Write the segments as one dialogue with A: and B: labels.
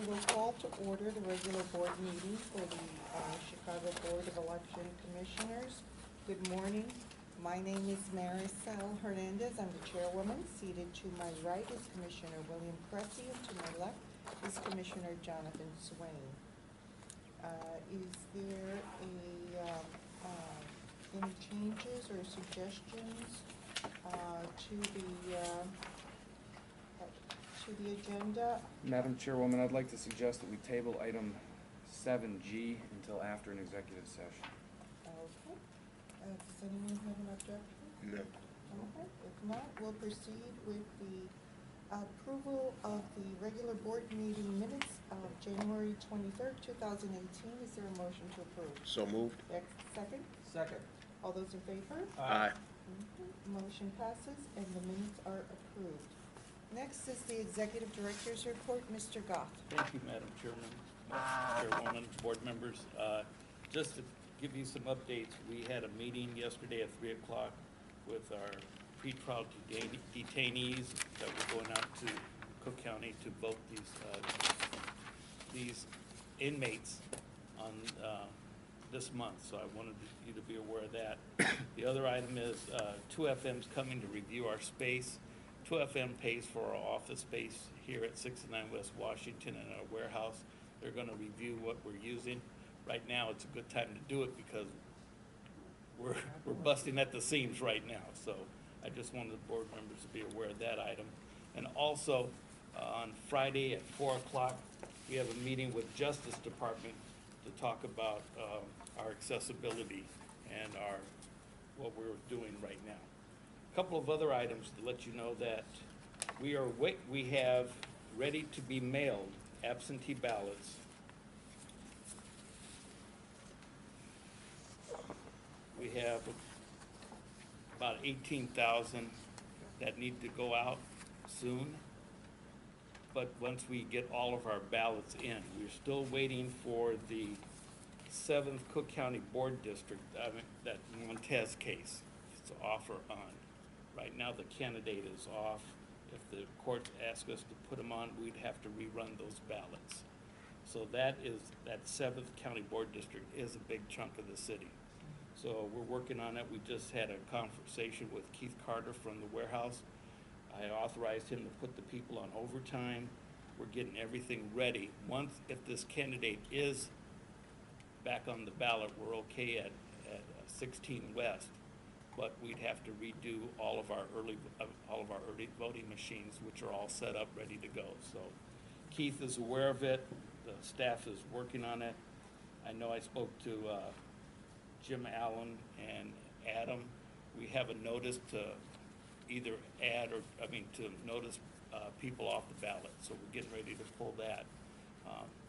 A: will call to order the regular board meeting for the Chicago Board of Election Commissioners. Good morning. My name is Maricel Hernandez. I'm the chairwoman. Seated to my right is Commissioner William Cressy, and to my left is Commissioner Jonathan Swain. Is there any changes or suggestions to the agenda?
B: Madam Chairwoman, I'd like to suggest that we table item 7G until after an executive session.
A: Okay. Does anyone have an objection?
C: No.
A: Okay. If not, we'll proceed with the approval of the regular board meeting minutes of January 23rd, 2018. Is there a motion to approve?
C: So moved.
A: Second?
D: Second.
A: All those in favor?
C: Aye.
A: Motion passes and the minutes are approved. Next is the Executive Director's Report. Mr. Goff.
D: Thank you, Madam Chairwoman, board members. Just to give you some updates, we had a meeting yesterday at 3 o'clock with our pretrial detainees that were going out to Cook County to vote these inmates on this month, so I wanted you to be aware of that. The other item is 2FM's coming to review our space. 2FM pays for our office space here at 69 West Washington in our warehouse. They're going to review what we're using. Right now, it's a good time to do it because we're busting at the seams right now. So I just wanted the board members to be aware of that item. And also, on Friday at 4 o'clock, we have a meeting with Justice Department to talk about our accessibility and what we're doing right now. A couple of other items to let you know that we have ready to be mailed absentee ballots. We have about 18,000 that need to go out soon. But once we get all of our ballots in, we're still waiting for the 7th Cook County Board District, that Montez case to offer on. Right now, the candidate is off. If the courts ask us to put them on, we'd have to rerun those ballots. So that 7th County Board District is a big chunk of the city. So we're working on it. We just had a conversation with Keith Carter from the warehouse. I authorized him to put the people on overtime. We're getting everything ready. If this candidate is back on the ballot, we're okay at 16 West, but we'd have to redo all of our early voting machines, which are all set up, ready to go. So Keith is aware of it. The staff is working on it. I know I spoke to Jim Allen and Adam. We have a notice to either to notice people off the ballot. So we're getting ready to pull that.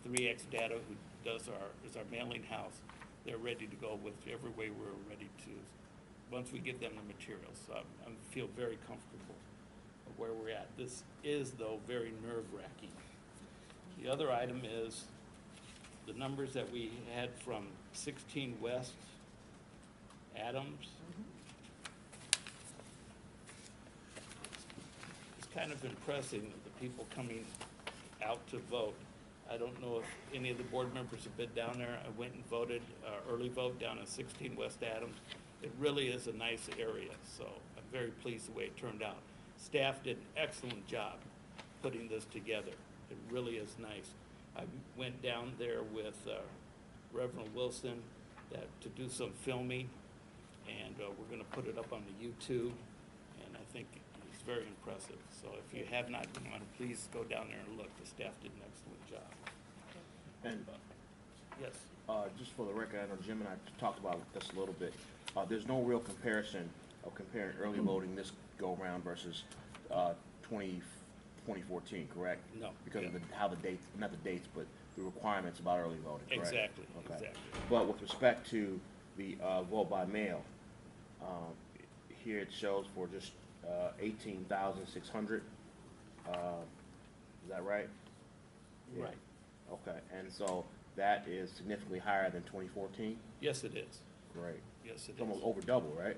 D: 3X Data, who is our mailing house, they're ready to go with every way we're ready to, once we give them the materials. So I feel very comfortable of where we're at. This is, though, very nerve-wracking. The other item is the numbers that we had from 16 West Adams. It's kind of impressive, the people coming out to vote. I don't know if any of the board members have been down there. I went and voted, early vote down at 16 West Adams. It really is a nice area, so I'm very pleased the way it turned out. Staff did an excellent job putting this together. It really is nice. I went down there with Reverend Wilson to do some filming, and we're going to put it up on the YouTube, and I think it's very impressive. So if you have not gone, please go down there and look. The staff did an excellent job.
C: And
D: Yes.
C: just for the record, I know Jim and I talked about this a little bit. There's no real comparison of comparing early voting this go-around versus 2014, correct?
D: No.
C: Because of how the dates, not the dates, but the requirements about early voting, correct?
D: Exactly.
C: Okay.
D: Exactly.
C: But with respect to the vote by mail, here it shows for just 18,600. Is that right? Yeah.
D: Right.
C: Okay, and so that is significantly higher than 2014?
D: Yes, it is.
C: Great.
D: Yes, it
C: It's almost
D: is.
C: over double, right?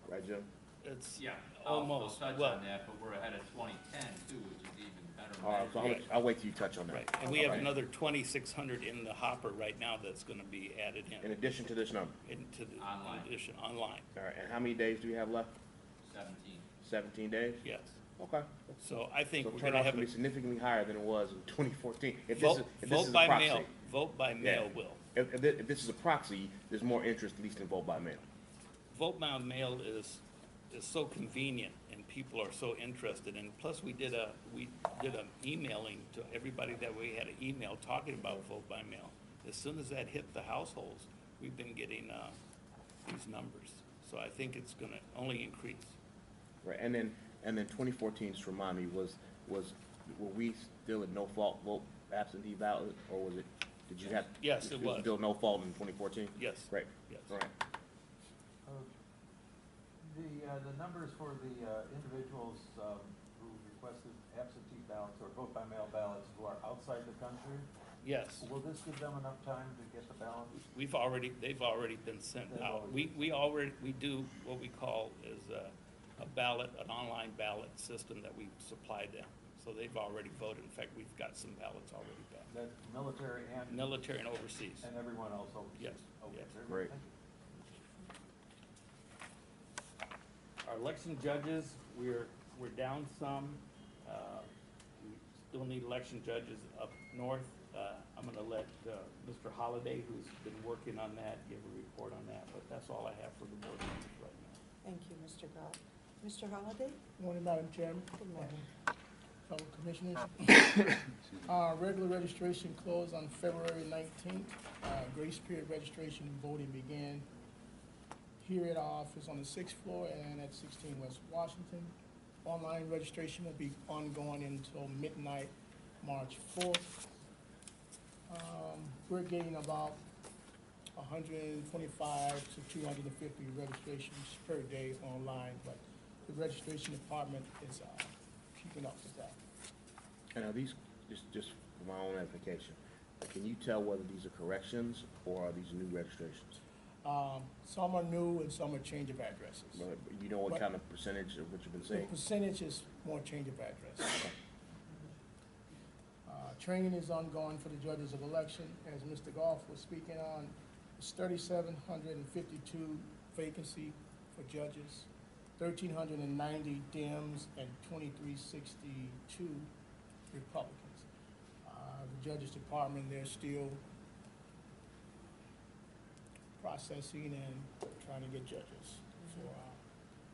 C: Right, Jim?
D: it's
E: Yeah,
D: almost,
E: I'll touch
D: well,
E: on that, but we're ahead of 2010 too, which is even better.
C: All right, so
E: measure.
C: I'll wait till you touch on that.
D: right, and we have
C: Okay.
D: another 2,600 in the hopper right now that's gonna be added
C: In addition to this number.
D: into the
E: Online.
D: addition, online,
C: All right, and how many days do we have left?
E: 17.
C: 17 days?
D: yes.
C: Okay.
D: So I think
C: So
D: we're gonna
C: turnout's
D: have
C: gonna
D: a
C: be significantly higher than it was in 2014. If this
D: vote,
C: is, if this
D: vote
C: is a
D: by
C: proxy.
D: mail, vote by mail
C: Yeah.
D: will.
C: If this is a proxy, there's more interest at least in vote by mail.
D: Vote by mail is so convenient and people are so interested, and plus we did a emailing to everybody that we had an email talking about vote by mail. As soon as that hit the households, we've been getting, these numbers. So I think it's gonna only increase.
C: Right, and then 2014, just remind me, were we still at no fault vote absentee ballot, or was it, did you have?
D: Yes, it was.
C: Still no fault in 2014?
D: Yes.
C: Great,
D: Yes.
C: all right.
F: The numbers for the individuals who requested absentee ballots or vote by mail ballots who are outside the country,
D: Yes.
F: will this give them enough time to get the ballots?
D: They've already been sent
F: They've
D: out.
F: already
D: We do what we call is a ballot, an online ballot system that we supply them. So they've already voted. In fact, we've got some ballots already back.
F: That's military and.
D: Military and overseas.
F: And everyone else over.
D: Yes,
F: Okay,
D: yes.
F: very good.
C: Great.
F: Thank you.
D: Our election judges, we're down some. We still need election judges up north. I'm gonna let Mr. Holliday, who's been working on that, give a report on that, but that's all I have for the board members right now.
A: Thank you, Mr. Goff. Mr. Holliday?
G: Morning, Madam Chairman,
A: Good morning.
G: fellow commissioners. Regular registration closed on February 19th. Grace period registration and voting began here at our office on the 6th floor and at 16 West Washington. Online registration will be ongoing until midnight, March 4th. We're getting about 125 to 250 registrations per day online, but the registration department is keeping up with that.
C: And are these, just for my own edification, can you tell whether these are corrections or are these new registrations?
G: Some are new and some are change of addresses.
C: But you know what
G: But-
C: kind of percentage of what you've been
G: The
C: saying?
G: percentage is more change of address. Training is ongoing for the judges of election, as Mr. Goff was speaking on. It's 3,752 vacancy for judges, 1,390 Dems, and 2,362 Republicans. The Judges Department, they're still processing and trying to get judges for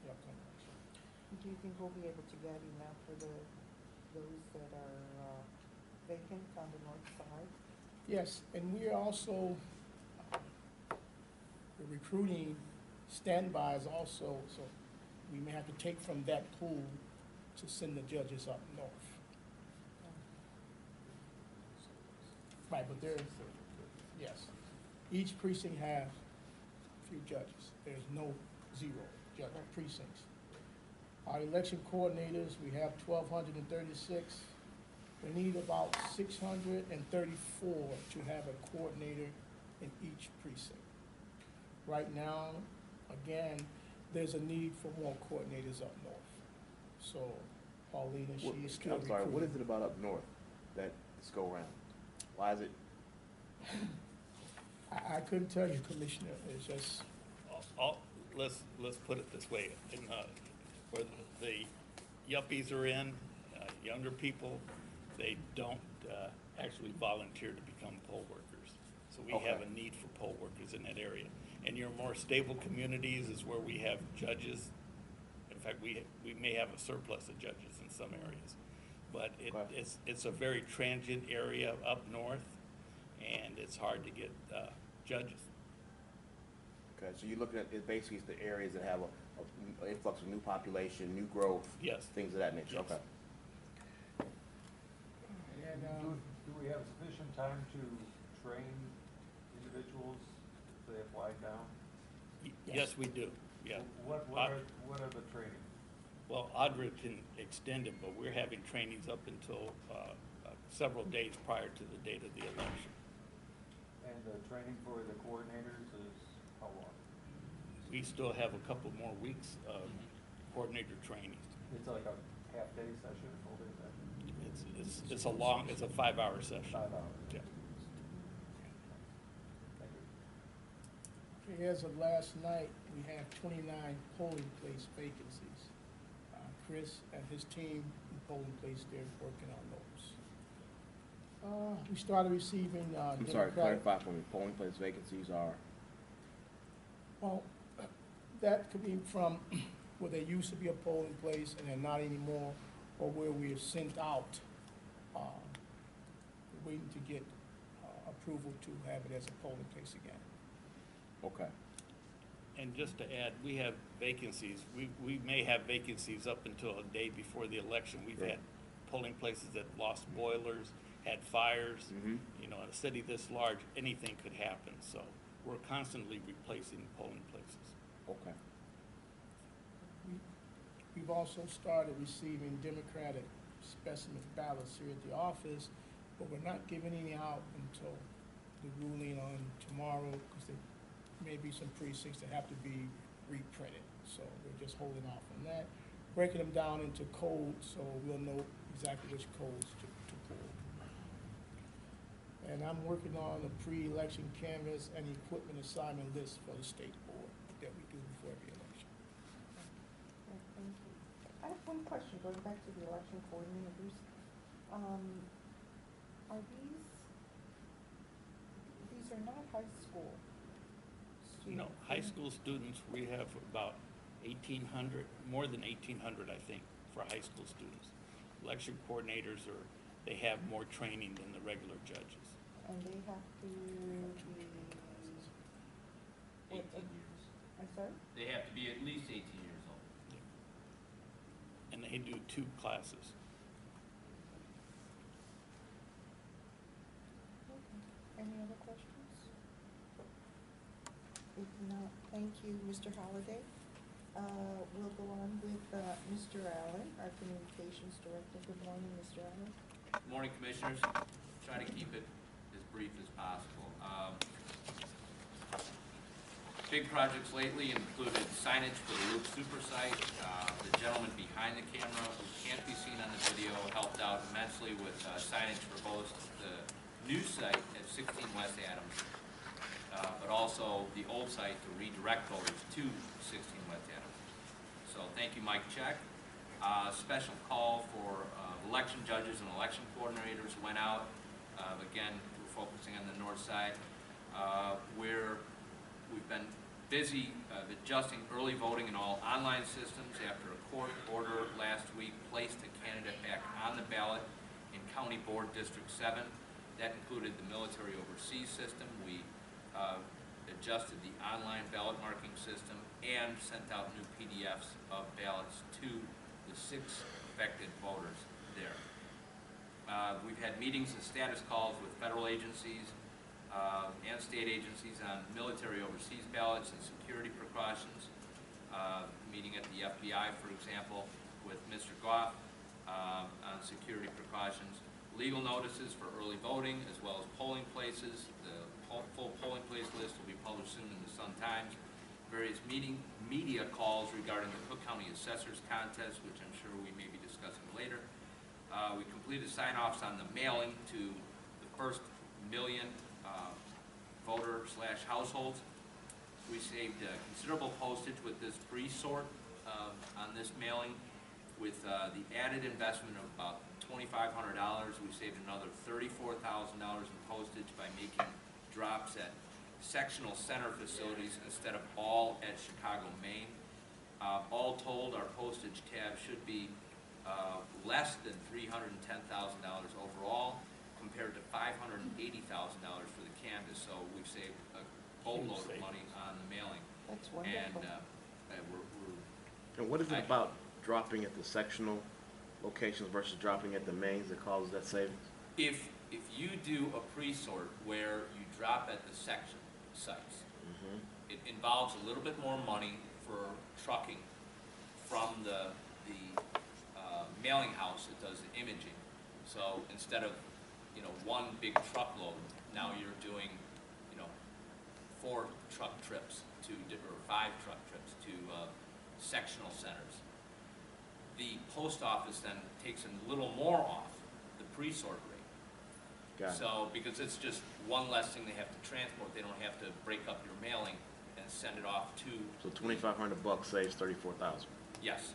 G: the upcoming election.
A: Do you think we'll be able to get enough for those that are vacant on the north side?
G: Yes, and we are also the recruiting standbys also, so we may have to take from that pool to send the judges up north. Right, but there's, yes, each precinct has a few judges. There's no zero judge precincts. Our election coordinators, we have 1,236. We need about 634 to have a coordinator in each precinct. Right now, again, there's a need for more coordinators up north. So Paulina, she is still
C: I'm sorry, what
G: recruiting.
C: is it about up north that this go around? Why is it?
G: I couldn't tell you, Commissioner, it's just,
D: Let's put it this way, where the yuppies are in, younger people, they don't actually volunteer to become poll workers. So we have
C: Okay.
D: a need for poll workers in that area. And your more stable communities is where we have judges. In fact, we may have a surplus of judges in some areas. But
C: Okay.
D: it's a very transient area up north, and it's hard to get judges.
C: Okay, so you're looking at, it basically it's the areas that have a influx of new population, new growth.
D: Yes.
C: Things of that nature,
D: Yes.
C: okay.
G: and,
F: Do we have sufficient time to train individuals if they apply down?
D: Yes, we do, yeah.
F: What are the training?
D: Well, Audra can extend it, but we're having trainings up until several days prior to the date of the election.
F: And the training for the coordinators is how long?
D: We still have a couple more weeks coordinator training.
F: It's like a half-day session, full-day session?
D: It's a 5-hour session.
F: 5 hours?
D: Yeah.
F: Thank you.
G: Okay, as of last night, we have 29 polling place vacancies. Chris and his team in polling place, they're working on those. We started receiving,
C: I'm sorry,
G: Democratic.
C: clarify for me, polling place vacancies are,
G: Well, that could be from where there used to be a polling place and they're not anymore, or where we have sent out, waiting to get approval to have it as a polling place again.
C: okay,
D: And just to add, we have vacancies. We may have vacancies up until a day before the election. We've
C: Right.
D: had polling places that lost boilers, had fires.
C: Mhm.
D: You know, in a city this large, anything could happen. So we're constantly replacing polling places.
C: okay.
G: We've also started receiving Democratic specimen ballots here at the office, but we're not giving any out until the ruling on tomorrow, because there may be some precincts that have to be reprinted. So we're just holding off on that, breaking them down into codes, so we'll know exactly which codes to pull. And I'm working on a pre-election canvas and equipment assignment list for the state board that we do before every election.
A: Well, thank you. I have one question, going back to the election coordinators. Are these are not high school students?
D: No, high school students, we have about 1,800, more than 1,800, I think, for high school students. Election coordinators they have more training than the regular judges.
A: And they have to be,
E: 18
A: what,
E: years.
A: I'm sorry?
E: They have to be at least 18 years old.
D: And they do 2 classes.
A: Okay. Any other questions? If not, thank you, Mr. Holliday. We'll go on with Mr. Allen, our communications director. Good morning, Mr. Allen.
E: Good morning, Commissioners. Try to keep it as brief as possible. Big projects lately included signage for the Loop Super Site. The gentleman behind the camera, who can't be seen on the video, helped out immensely with signage for both the new site at 16 West Adams, but also the old site to redirect voters to 16 West Adams. So thank you, Mike Check. Special call for election judges and election coordinators went out. Again, we're focusing on the north side. We've been busy adjusting early voting in all online systems after a court order last week placed a candidate back on the ballot in County Board District 7. That included the military overseas system. We adjusted the online ballot marking system and sent out new PDFs of ballots to the 6 affected voters there. We've had meetings and status calls with federal agencies and state agencies on military overseas ballots and security precautions. Meeting at the FBI, for example, with Mr. Goff on security precautions. Legal notices for early voting as well as polling places. The full polling place list will be published soon in the Sun-Times. Various media calls regarding the Cook County Assessors Contest, which I'm sure we may be discussing later. We completed sign-offs on the mailing to the first million voter/households. We saved considerable postage with this pre-sort on this mailing. With the added investment of about $2,500, we saved another $34,000 in postage by making drops at sectional center facilities instead of all at Chicago, Maine. All told, our postage tab should be less than $310,000 overall, compared to $580,000 for the canvas. So we've saved a boatload of money on the mailing.
A: That's
E: And
A: wonderful.
C: And what is it about dropping at the sectional locations versus dropping at the mains that causes that savings?
E: If you do a pre-sort where you drop at the section sites, it involves a little bit more money for trucking from the mailing house that does the imaging. So instead of, one big truckload, now you're doing, 4 truck trips or 5 truck trips to sectional centers. post office then takes a little more off the pre-sort rate.
C: Got it.
E: So, because it's just one less thing they have to transport, they don't have to break up your mailing and send it off to.
C: So $2,500 saves 34,000.
E: Yes,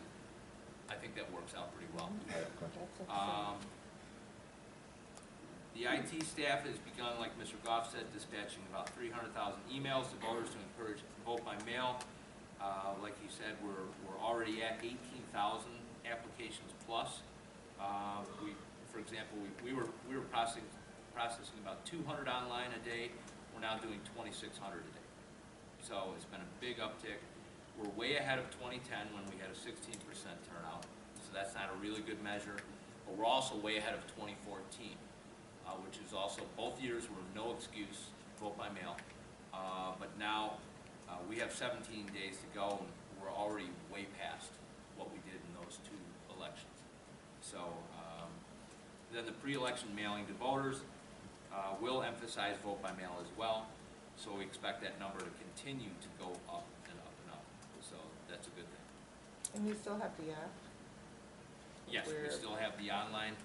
E: I think that works out pretty well.
A: That's excellent.
E: The IT staff has begun, like Mr. Goff said, dispatching about 300,000 emails to voters to encourage vote by mail. Like he said, we're already at 18,000 applications plus. For example, we were processing about 200 online a day. We're now doing 2,600 a day. So it's been a big uptick. We're way ahead of 2010 when we had a 16% turnout. So that's not a really good measure. But we're also way ahead of 2014, which is also, both years were no excuse, vote by mail. But now we have 17 days to go, and we're already way past what we did in those two elections. So then the pre-election mailing to voters will emphasize vote by mail as well. So we expect that number to continue to go up and up and up. So that's a good thing.
A: And you still have the app?
E: Yes, we
A: Where-
E: still have the online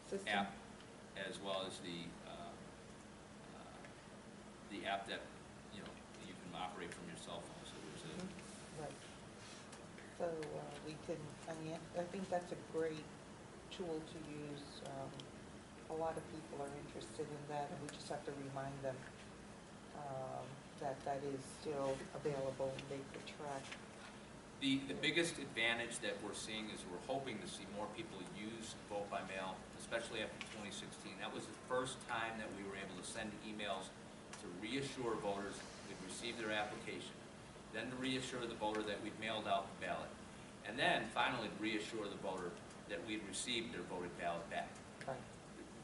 A: System?
E: app, as well as the app that, you know, you can operate from your cell phone. So there's a,
A: Right. So we can, I mean, I think that's a great tool to use. A lot of people are interested in that, and we just have to remind them that that is still available, and they could track.
E: the biggest advantage that we're seeing is we're hoping to see more people use vote by mail, especially after 2016. That was the first time that we were able to send emails to reassure voters we'd received their application, then to reassure the voter that we'd mailed out the ballot, and then finally to reassure the voter that we'd received their voted ballot back.
A: Right.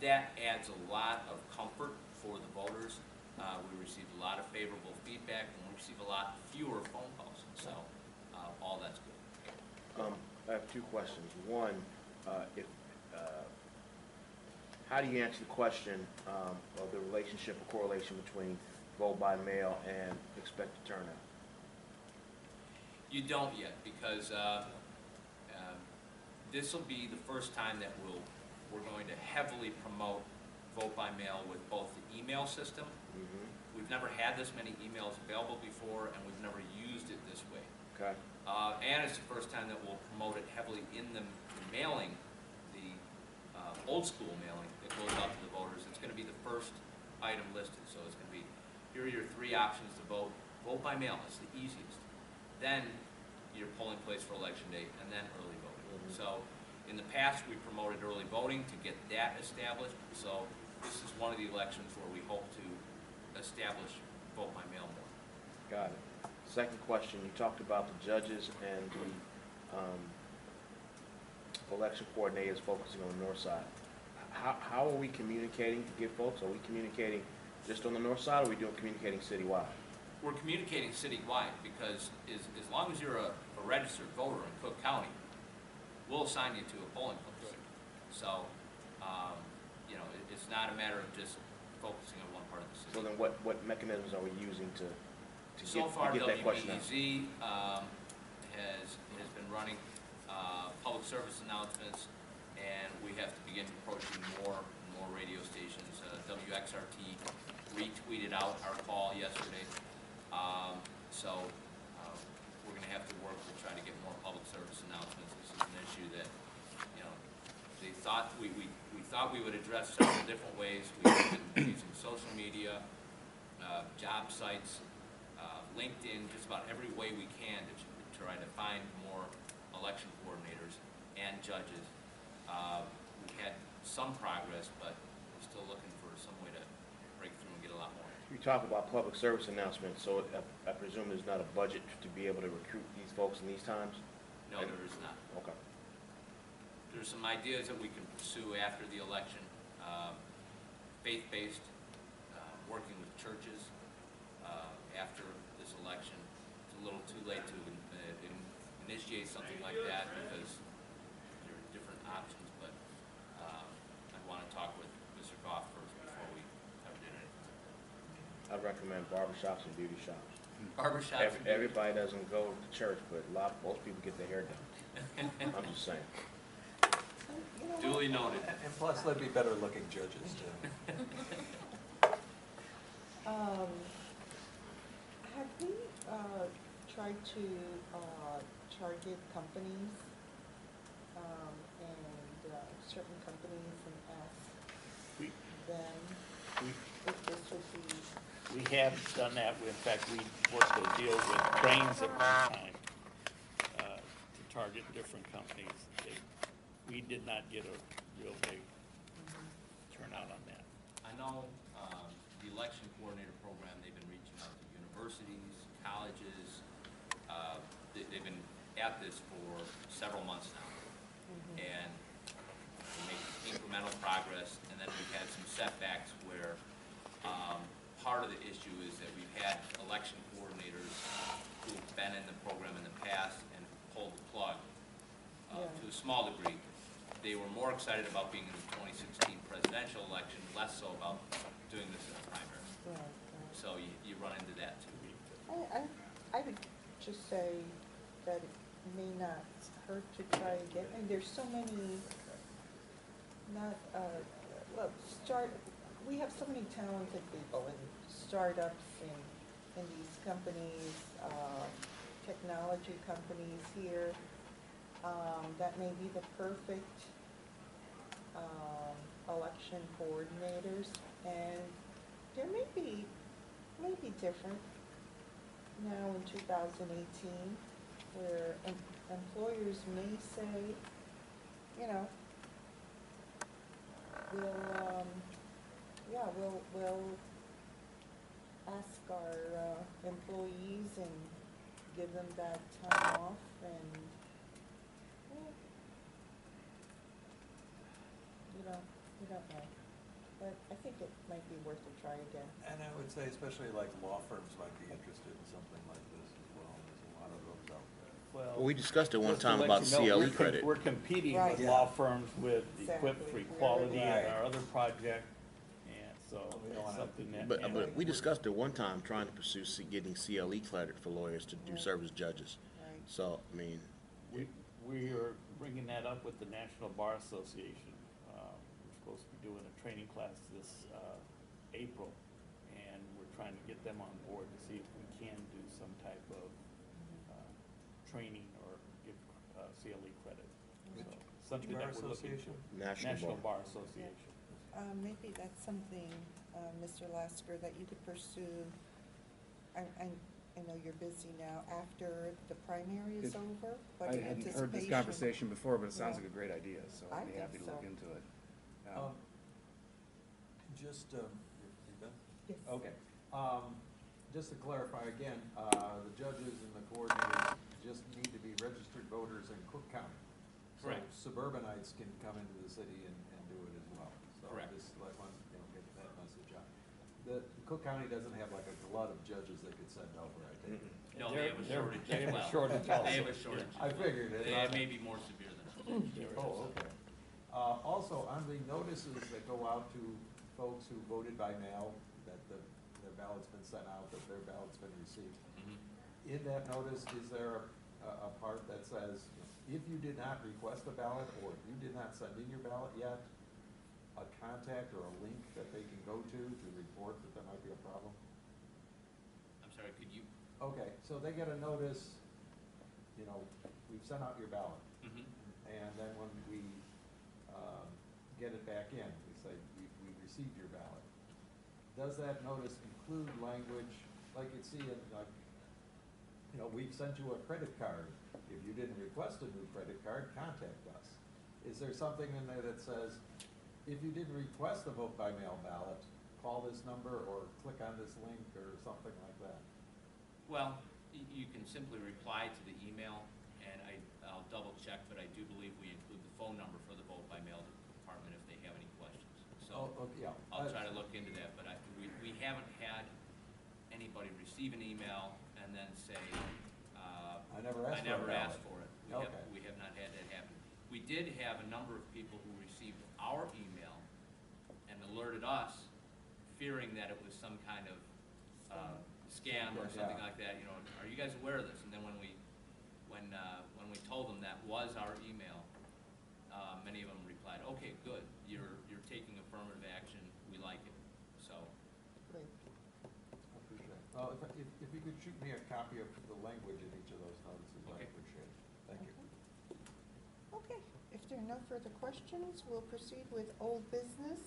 E: That adds a lot of comfort for the voters. We received a lot of favorable feedback, and we received a lot fewer phone calls, so all that's good.
C: I have two questions. One, how do you answer the question of the relationship or correlation between vote by mail and expected turnout?
E: You don't yet, because this will be the first time that we're going to heavily promote vote by mail with both the email system.
C: Mm-hmm.
E: We've never had this many emails available before, and we've never used it this way.
C: Okay.
E: And it's the first time that we'll promote it heavily in the mailing, the old school mailing that goes out to the voters. It's going to be the first item listed, so it's going to be, here are your three options to vote. Vote by mail, it's the easiest. Then your polling place for election day, and then early voting.
C: Mhm.
E: So in the past, we promoted early voting to get that established. So this is one of the elections where we hope to establish vote by mail more.
C: Got it. Second question, you talked about the judges and the election coordinators focusing on the north side. How are we communicating to get folks? Are we communicating just on the north side, or are we communicating citywide?
E: We're communicating citywide, because as long as you're a registered voter in Cook County, we'll assign you to a polling place. So, you know, it's not a matter of just focusing on one part of the city.
C: So then what mechanisms are we using to
E: So far,
C: get that question out?
E: WBEZ has been running public service announcements, and we have to begin approaching more radio stations. WXRT retweeted out our call yesterday. So we're going to have to work to try to get more public service announcements. This is an issue that, you know, they thought we thought we would address several different ways. We've been using social media, job sites, LinkedIn, just about every way we can to try to find more election coordinators and judges. We had some progress, but we're still looking for some way to break through and get a lot more.
C: You talk about public service announcements, so I presume there's not a budget to be able to recruit these folks in these times?
E: No, there is not.
C: Okay.
E: There's some ideas that we can pursue after the election, faith-based, working with churches after this election. It's a little too late to initiate something like that, because there are different options, but I'd want to talk with Mr. Goff first before we ever did anything.
C: I'd recommend barbershops and beauty shops.
E: Barbershops.
C: Everybody doesn't go to church, but most people get their hair done. I'm just saying.
A: You know what?
E: Duly noted.
F: And plus, they'd be better looking judges too.
A: Have we, tried to, target companies, and, certain companies and ask
D: We,
A: them
D: we,
A: if this would be,
D: we have done that. In fact, we worked a deal with Cranes at one time, to target different companies. We did not get a real big turnout on that.
E: I know, the election coordinator program, they've been reaching out to universities, colleges. They've been at this for several months now. And we make incremental progress, and then we've had some setbacks where, part of the issue is that we've had election coordinators who've been in the program in the past and pulled the plug,
A: Yeah.
E: to a small degree. They were more excited about being in the 2016 presidential election, less so about doing this in a primary.
A: right, right.
E: So you run into that too.
A: I would just say that it may not hurt to try again, and there's so many, not, well, we have so many talented people in startups in these companies, technology companies here, that may be the perfect, election coordinators, and there may be different now in 2018, where employers may say, you know, we'll ask our employees and give them that time off, and, you don't know. But I think it might be worth a try again.
F: And I would say especially like law firms might be interested in something like this as well. There's a lot of those out there.
C: Well, we discussed it one
D: Just to
C: time
D: let
C: about
D: you know,
C: CLE credit.
D: We're competing
A: Right.
D: with
F: Yeah.
D: law firms with Equip for
A: Exactly.
D: Equality and
F: Right.
D: our other project, and so
F: We don't
D: it's
F: wanna-
D: something that.
C: But we discussed it one time, trying to pursue getting CLE credit for lawyers to do
A: Right.
C: serve as judges.
A: Right.
C: So, I mean,
D: We are bringing that up with the National Bar Association. We're supposed to be doing a training class this April, and we're trying to get them on board to see if we can do some type of training or give CLE credit.
F: Which-
D: So, something
F: Bar
D: that we're looking
F: Association?
D: for.
C: National Bar.
D: Bar Association.
A: Maybe that's something, Mr. Lasker, that you could pursue. I know you're busy now, after the primary is over, but
B: I
A: in
B: hadn't heard this
A: anticipation-
B: conversation before, but it sounds
A: Yeah.
B: like a great idea, so
A: I
B: I'd be
A: think
B: happy to look
A: so.
B: into it.
F: Just, you done?
A: Yes.
F: Okay. Just to clarify again, the judges and the coordinators just need to be registered voters in Cook County.
E: Correct.
F: So suburbanites can come into the city and do it as well.
E: Correct.
F: So just let one, get that message out. The Cook County doesn't have like a glut of judges they could send over, I think.
E: No, they have a shortage
D: They
E: as
D: have a
E: well.
D: shortage
E: They
D: also.
E: have a shortage.
F: I figured it.
E: They may be more severe than others.
F: Oh, okay. Also, on the notices that go out to folks who voted by mail, that their ballot's been sent out, that their ballot's been received,
E: Mhm.
F: in that notice, is there a part that says, if you did not request a ballot, or if you did not send in your ballot yet, a contact or a link that they can go to report that there might be a problem?
E: I'm sorry, could you?
F: Okay, so they get a notice, we've sent out your ballot.
E: Mhm.
F: And then when we get it back in, we say, we received your ballot. Does that notice include language, like you see in, we've sent you a credit card. If you didn't request a new credit card, contact us. Is there something in there that says, if you didn't request a vote by mail ballot, call this number or click on this link or something like that?
E: Well, you can simply reply to the email, and I'll double check, but I do believe we include the phone number for the vote by mail department if they have any questions. So
F: Oh, okay, yeah.
E: I'll try to look into that, but we haven't had anybody receive an email and then say,
F: I never asked
E: I
F: for a
E: never
F: ballot.
E: asked for it.
F: Okay.
E: We have not had that happen. We did have a number of people who received our email and alerted us, fearing that it was some kind of scam or something
F: Yeah.
E: like that, are you guys aware of this? And then when we told them that was our email, many of them replied, okay, good, you're taking affirmative action, we like it, so.
A: Great.
F: I appreciate it. Well, if you could shoot me a copy of the language in each of those notices, I'd
E: Okay.
F: appreciate it. Thank you.
A: Okay, if there are no further questions, we'll proceed with old business.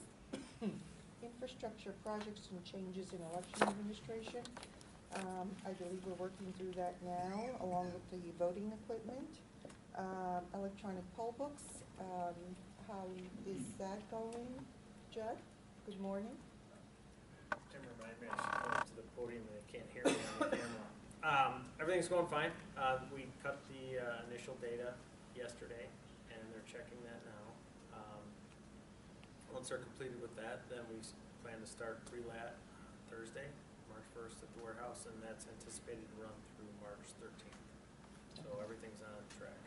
A: Infrastructure projects and changes in election administration. I believe we're working through that now, along with the voting equipment. Electronic poll books, how is that going? Judd, good morning.
H: Tim reminded me I should come up to the podium and they can't hear me on the camera. Everything's going fine. We cut the initial data yesterday and they're checking that now. Once they're completed with that, then we plan to start pre-lat Thursday, March 1st at the warehouse, and that's anticipated to run through March 13th. So everything's on track.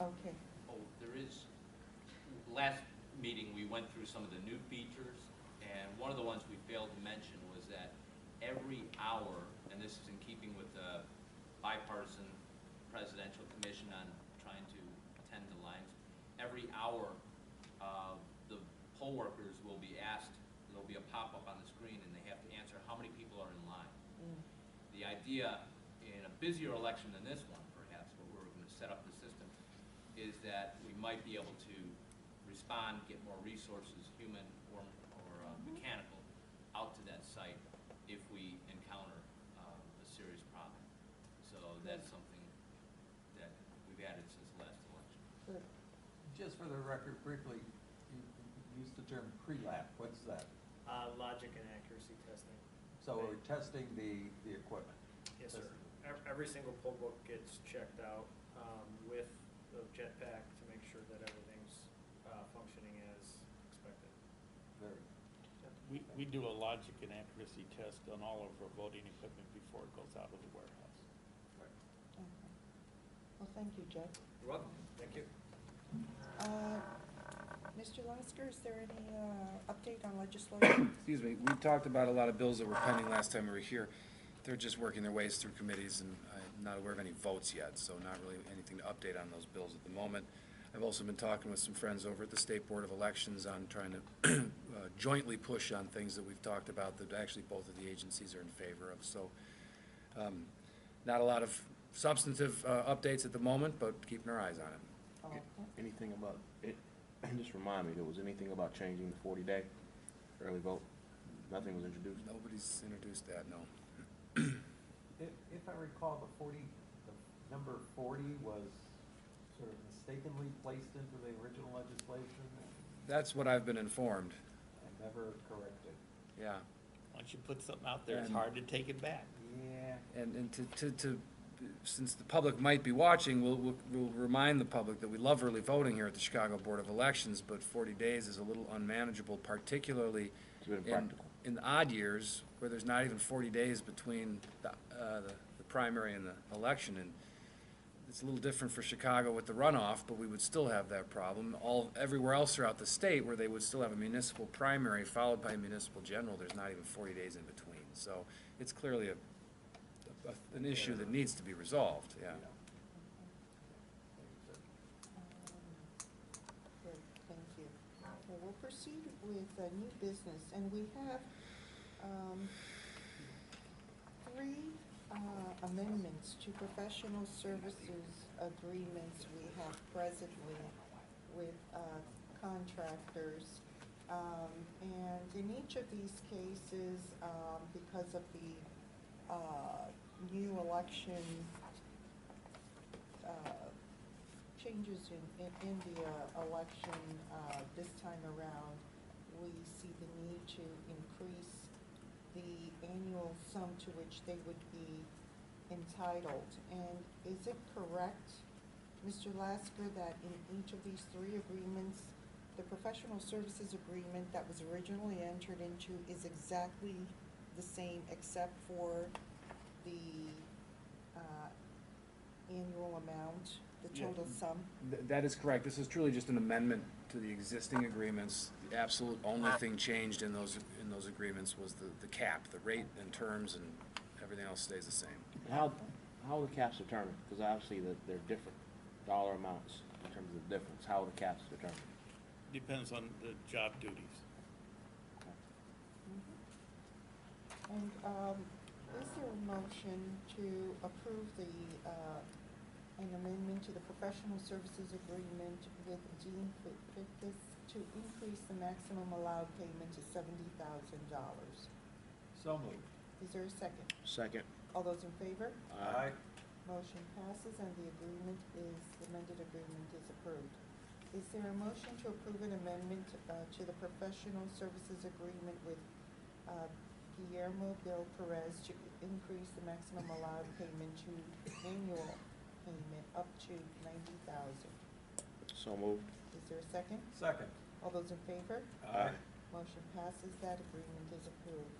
A: Okay,
E: Oh, there is, last meeting, we went through some of the new features, and one of the ones we failed to mention was that every hour, and this is in keeping with the bipartisan presidential commission on trying to attend to lines, every hour, the poll workers will be asked, there'll be a pop-up on the screen, and they have to answer how many people are in line. The idea, in a busier election than this one, perhaps, where we're going to set up the system, is that we might be able to respond, get more resources, human or mechanical, out to that site if we encounter a serious problem. So that's something that we've added since the last election.
A: good.
F: Just for the record, briefly, you used the term pre-lap. What's that?
H: Logic and accuracy testing.
F: So we're testing the equipment.
H: Yes, sir. Every single poll book gets checked out with the jetpack to make sure that everything's functioning as expected.
F: Very.
D: We do a logic and accuracy test on all of our voting equipment before it goes out of the warehouse.
A: Okay. Well, thank you, Judd.
H: You're welcome. Thank you.
A: Mr. Lasker, is there any update on legislation?
B: Excuse me, we talked about a lot of bills that were pending last time we were here. They're just working their ways through committees, and I'm not aware of any votes yet, so not really anything to update on those bills at the moment. I've also been talking with some friends over at the State Board of Elections on trying to jointly push on things that we've talked about that actually both of the agencies are in favor of. So not a lot of substantive updates at the moment, but keeping our eyes on it.
A: Okay.
C: Anything about it, just remind me, there was anything about changing the 40-day early vote? Nothing was introduced?
B: Nobody's introduced that, no.
F: If I recall, the number 40 was sort of mistakenly placed into the original legislation
B: That's what I've been informed,
F: and never corrected.
B: yeah.
D: Once you put something out there, it's
B: And-
D: hard to take it back.
F: Yeah.
B: And to since the public might be watching, we'll remind the public that we love early voting here at the Chicago Board of Elections, but 40 days is a little unmanageable, particularly
C: It's been practical.
B: in the odd years where there's not even 40 days between the primary and the election. And it's a little different for Chicago with the runoff, but we would still have that problem. Everywhere else throughout the state where they would still have a municipal primary followed by a municipal general, there's not even 40 days in between. So it's clearly an issue that needs to be resolved, yeah.
A: Good, thank you. Okay, we'll proceed with new business, and we have three amendments to professional services agreements we have presently with contractors. And in each of these cases, because of the new election changes in the election this time around, we see the need to increase the annual sum to which they would be entitled. And is it correct, Mr. Lasker, that in each of these three agreements, the professional services agreement that was originally entered into is exactly the same except for the annual amount, the
B: Yeah.
A: total sum?
B: That is correct. This is truly just an amendment to the existing agreements. The absolute only thing changed in those agreements was the cap, the rate and terms, and everything else stays the same.
C: How how are the caps determined? Because obviously they're different dollar amounts in terms of the difference. How are the caps determined?
D: Depends on the job duties.
A: And, is there a motion to approve an amendment to the professional services agreement with Dean Fickus to increase the maximum allowed payment to $70,000?
F: So moved.
A: Is there a second?
C: Second.
A: All those in favor?
F: Aye.
A: Motion passes and the amended agreement is approved. Is there a motion to approve an amendment to the professional services agreement with Guillermo Bill Perez to increase the maximum allowed payment to annual payment up to $90,000?
C: So moved.
A: Is there a second?
F: Second.
A: All those in favor?
F: Aye.
A: Motion passes, that agreement is approved.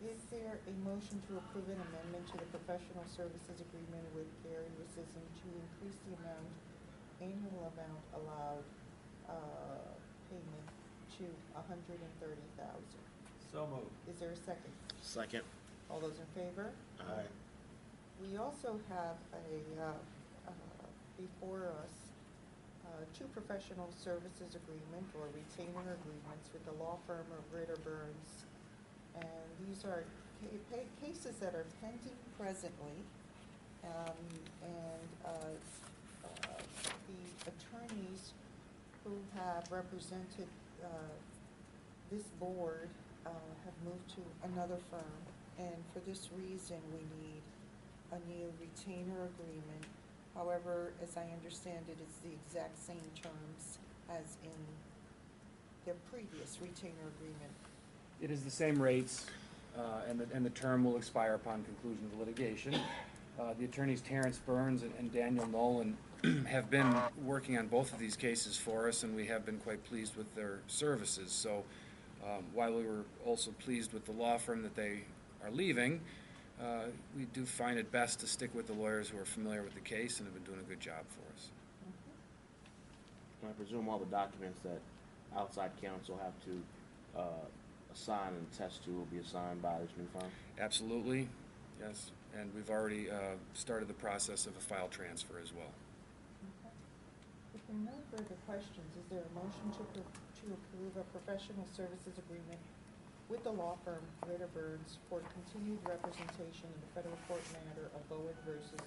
A: Is there a motion to approve an amendment to the professional services agreement with Gary Rescission to increase the annual amount allowed payment to $130,000?
F: So moved.
A: Is there a second?
C: Second.
A: All those in favor?
F: Aye.
A: We also have before us two professional services agreement or retainer agreements with the law firm of Ritter Burns. And these are cases that are pending presently. The attorneys who have represented this board have moved to another firm. And for this reason, we need a new retainer agreement. However, as I understand it, it's the exact same terms as in their previous retainer agreement.
B: It is the same rates, and the term will expire upon conclusion of the litigation. The attorneys Terrence Burns and Daniel Nolan have been working on both of these cases for us, and we have been quite pleased with their services. So while we were also pleased with the law firm that they are leaving, we do find it best to stick with the lawyers who are familiar with the case and have been doing a good job for us.
C: I presume all the documents that outside counsel have to assign and attest to will be assigned by this new firm?
B: Absolutely, yes. And we've already started the process of a file transfer as well.
A: Okay. If there are no further questions, is there a motion to approve a professional services agreement with the law firm Ritter Burns for continued representation in the federal court matter of Bowen versus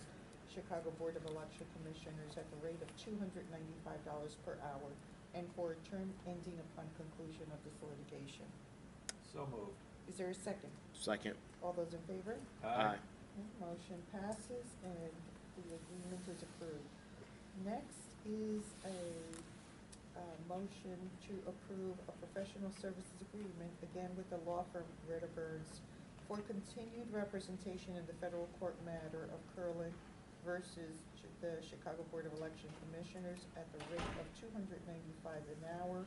A: Chicago Board of Election Commissioners at the rate of $295 per hour and for a term ending upon conclusion of this litigation?
F: So moved.
A: Is there a second?
C: Second.
A: All those in favor?
C: Aye.
A: Motion passes and the agreement is approved. Next is a motion to approve a professional services agreement, again with the law firm Ritter Burns, for continued representation in the federal court matter of Curlin versus the Chicago Board of Election Commissioners at the rate of $295 an hour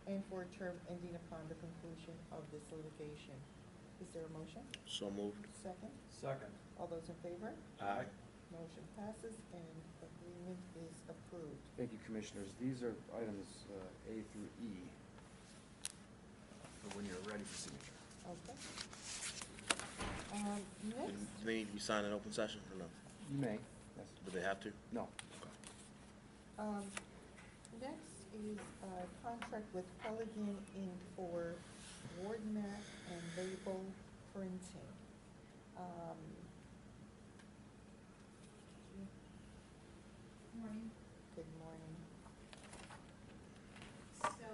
A: and for a term ending upon the conclusion of this litigation. Is there a motion?
C: So moved.
A: Second?
F: Second.
A: All those in favor?
C: Aye.
A: Motion passes and agreement is approved.
B: Thank you, Commissioners. These are items A through E for when you're ready for signature.
A: Okay.
C: Do
A: Next,
C: they need to be signed in open session or no?
B: You may, yes.
C: Do they have to?
B: No.
A: next is a contract with Pelican Inc. for ward map and label printing.
I: Morning.
A: Good morning.
I: So,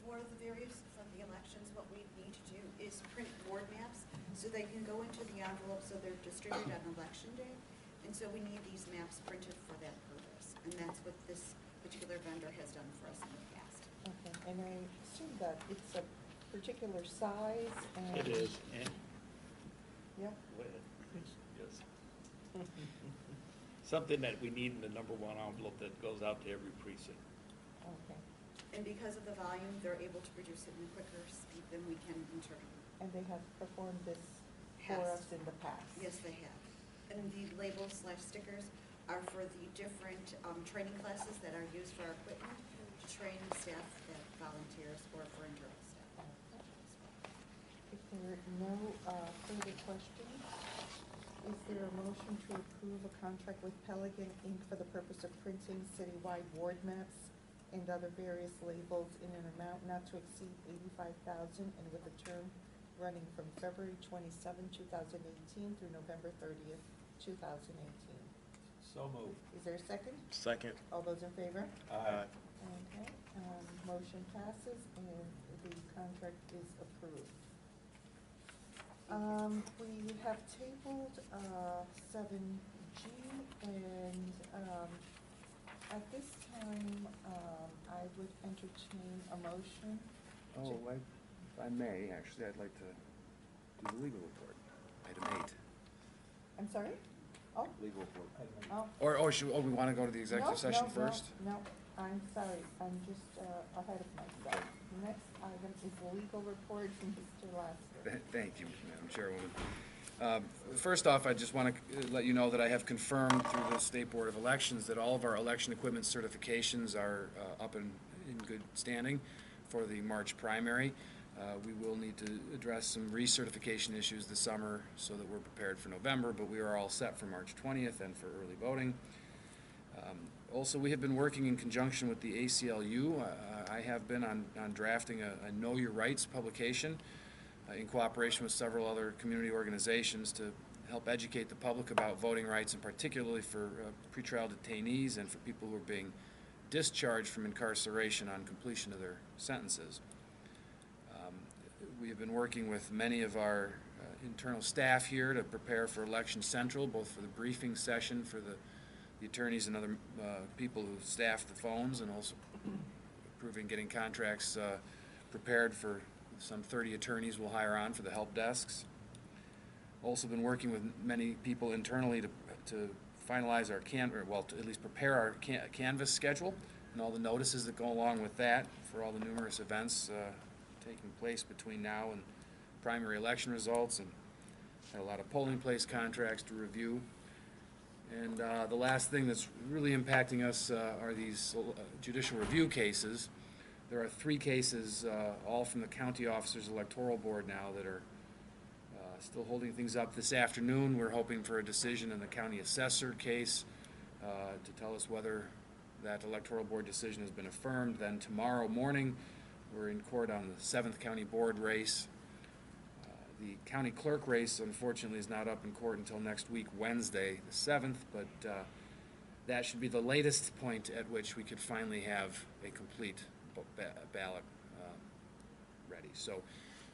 I: for the elections, what we need to do is print ward maps so they can go into the envelope so they're distributed on election day. And so we need these maps printed for that purpose. And that's what this particular vendor has done for us in the past.
A: Okay, and I assume that it's a particular size and.
D: It is, and,
A: Yeah.
D: go ahead. Yes. Something that we need in the #1 envelope that goes out to every precinct.
A: Okay,
I: And because of the volume, they're able to produce it in quicker speed than we can internally.
A: and they have performed this for
I: Yes.
A: us in the past?
I: Yes, they have. And the labels/stickers are for the different training classes that are used for our equipment to train the staff that volunteers or for internal staff.
A: If there are no further questions, Is there a motion to approve a contract with Pelican Inc. for the purpose of printing citywide ward maps and other various labels in an amount not to exceed $85,000 and with a term running from February 27, 2018 through November 30th, 2018?
F: So moved.
A: Is there a second?
C: Second.
A: All those in favor?
F: Aye.
A: Okay, motion passes and the contract is approved. We have tabled, 7G and, at this time, I would entertain a motion.
B: Oh, if I may, actually, I'd like to do the legal report, item 8.
A: I'm sorry? Oh,
C: Legal report.
A: oh.
B: We want to go to the executive session first?
A: No, I'm sorry, I'm just, ahead of myself. The next item is the legal report from Mr. Lasker.
B: Thank you, Madam Chairwoman. First off, I just want to let you know that I have confirmed through the State Board of Elections that all of our election equipment certifications are up and in good standing for the March primary. We will need to address some recertification issues this summer so that we're prepared for November, but we are all set for March 20th and for early voting. Also, we have been working in conjunction with the ACLU. I have been on drafting a Know Your Rights publication in cooperation with several other community organizations to help educate the public about voting rights, and particularly for pretrial detainees and for people who are being discharged from incarceration on completion of their sentences. We have been working with many of our internal staff here to prepare for Election Central, both for the briefing session for the attorneys and other people who staff the phones, and also approving getting contracts prepared for some 30 attorneys we'll hire on for the help desks. Also been working with many people internally to finalize our to at least prepare our canvas schedule and all the notices that go along with that for all the numerous events taking place between now and primary election results, and had a lot of polling place contracts to review. And the last thing that's really impacting us are these judicial review cases. There are 3 cases, all from the county officers electoral board now, that are still holding things up. This afternoon, we're hoping for a decision in the county assessor case to tell us whether that electoral board decision has been affirmed. Then tomorrow morning, we're in court on the 7th county board race. The county clerk race, unfortunately, is not up in court until next week, Wednesday, the 7th, but that should be the latest point at which we could finally have a complete ballot ready. So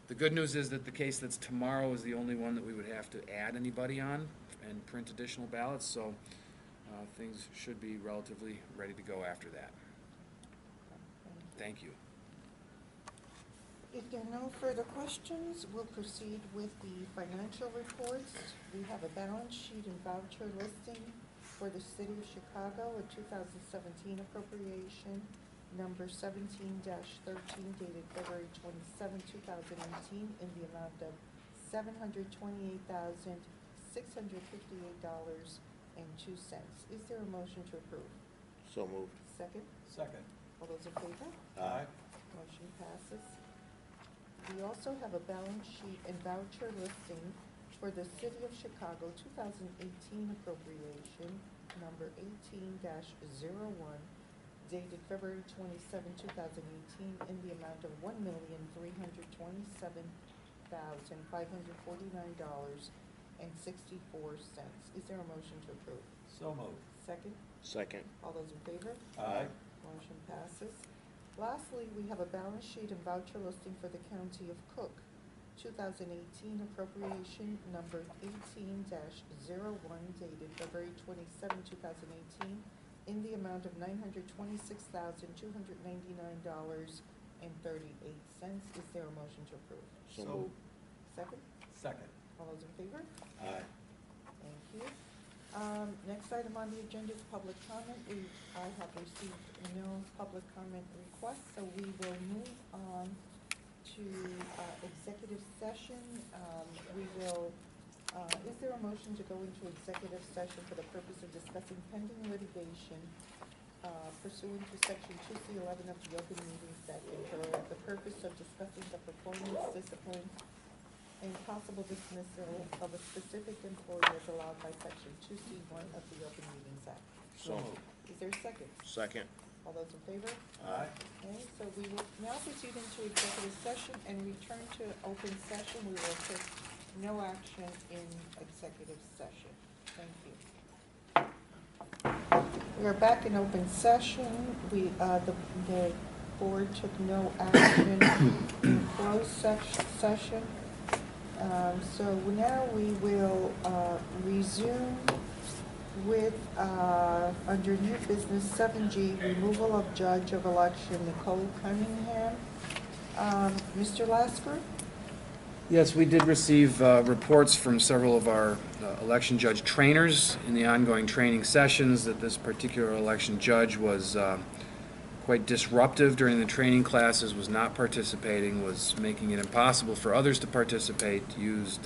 B: the good news is that the case that's tomorrow is the only one that we would have to add anybody on and print additional ballots, so things should be relatively ready to go after that. Thank you.
A: If there are no further questions, we'll proceed with the financial reports. We have a balance sheet and voucher listing for the City of Chicago, a 2017 appropriation, number 17-13, dated February 27, 2018, in the amount of $728,658.02. Is there a motion to approve?
C: So moved.
A: Second?
F: Second.
A: All those in favor?
F: Aye.
A: Motion passes. We also have a balance sheet and voucher listing for the City of Chicago 2018 appropriation, number 18-01, dated February 27, 2018, in the amount of $1,327,549.64. Is there a motion to approve?
F: So moved.
A: Second?
C: Second.
A: All those in favor?
F: Aye.
A: Motion passes. Lastly, we have a balance sheet and voucher listing for the County of Cook, 2018 appropriation number 18-01, dated February 27, 2018, in the amount of $926,299.38. Is there a motion to approve?
C: So moved.
A: Second?
F: Second.
A: All those in favor?
C: Aye.
A: Thank you. Next item on the agenda is public comment. I have received no public comment requests, so we will move on to executive session. Is there a motion to go into executive session for the purpose of discussing pending litigation pursuant to Section 2C11 of the Open Meetings Act, and for the purpose of discussing the performance, discipline, and possible dismissal of a specific employee as allowed by section 2C1 of the Open Meetings Act.
C: So moved.
A: Is there a second?
C: Second.
A: All those in favor?
C: Aye.
A: Okay, so we will now proceed into executive session and return to open session. We will take no action in executive session. Thank you. We are back in open session. The board took no action in closed session. So now we will resume with, under new business 7G, removal of judge of election Nicole Cunningham. Mr. Lasker?
B: Yes, we did receive reports from several of our election judge trainers in the ongoing training sessions that this particular election judge was quite disruptive during the training classes, was not participating, was making it impossible for others to participate, used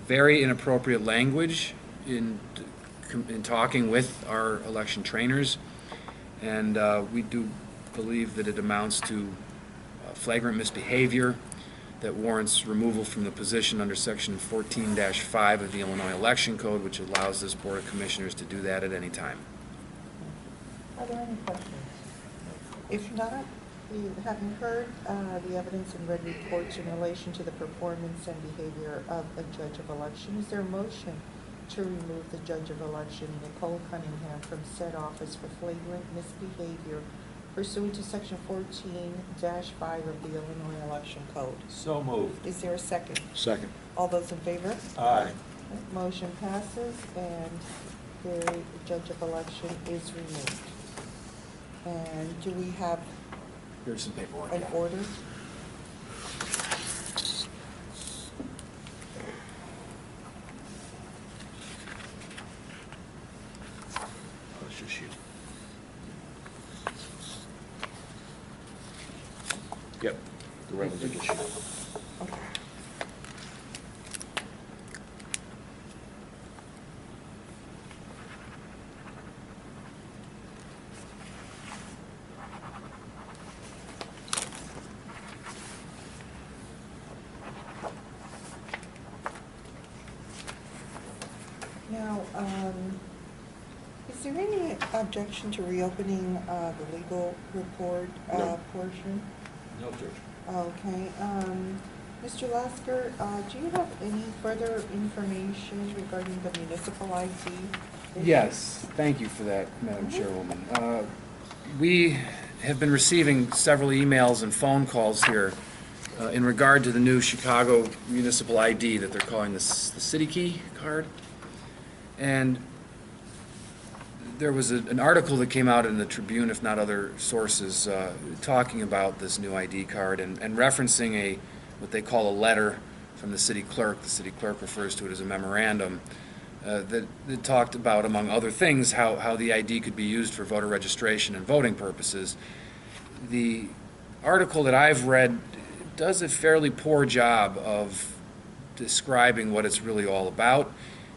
B: very inappropriate language in talking with our election trainers, and we do believe that it amounts to flagrant misbehavior that warrants removal from the position under section 14-5 of the Illinois Election Code, which allows this Board of Commissioners to do that at any time.
A: Are there any questions? If not, having heard the evidence and read reports in relation to the performance and behavior of a judge of election, is there a motion to remove the judge of election, Nicole Cunningham, from said office for flagrant misbehavior pursuant to section 14-5 of the Illinois Election Code?
F: So moved.
A: Is there a second?
C: Second.
A: All those in favor?
F: Aye.
A: Motion passes, and the judge of election is removed. And do we have
B: Here's some paperwork.
A: an order?
C: That's just you. Yep, the red ones are just you.
A: Okay. Now, is there any objection to reopening the legal report
C: No.
A: portion?
F: No objection.
A: Okay, Mr. Lasker, do you have any further information regarding the municipal ID? issue?
B: Yes, thank you for that, Madam Chairwoman. We have been receiving several emails and phone calls here in regard to the new Chicago municipal ID that they're calling the city key card. And there was an article that came out in the Tribune, if not other sources, talking about this new ID card and referencing what they call a letter from the city clerk. The city clerk refers to it as a memorandum that talked about, among other things, how the ID could be used for voter registration and voting purposes. The article that I've read does a fairly poor job of describing what it's really all about,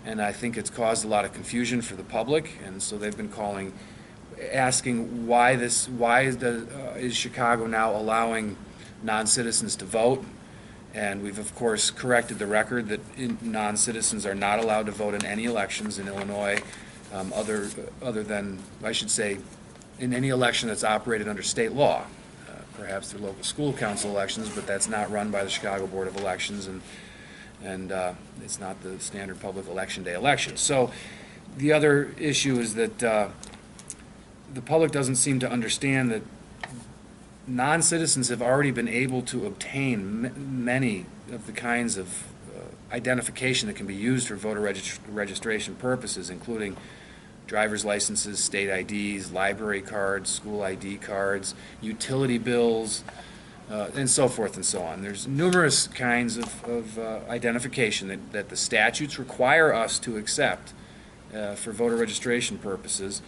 B: and I think it's caused a lot of confusion for the public, and so they've been asking why is Chicago now allowing non-citizens to vote? And we've, of course, corrected the record that non-citizens are not allowed to vote in any elections in Illinois, other than, I should say, in any election that's operated under state law. Perhaps they're local school council elections, but that's not run by the Chicago Board of Elections, and it's not the standard public election day election. So the other issue is that the public doesn't seem to understand that non-citizens have already been able to obtain many of the kinds of identification that can be used for voter registration purposes, including driver's licenses, state IDs, library cards, school ID cards, utility bills, and so forth and so on. There's numerous kinds of identification that the statutes require us to accept for voter registration purposes.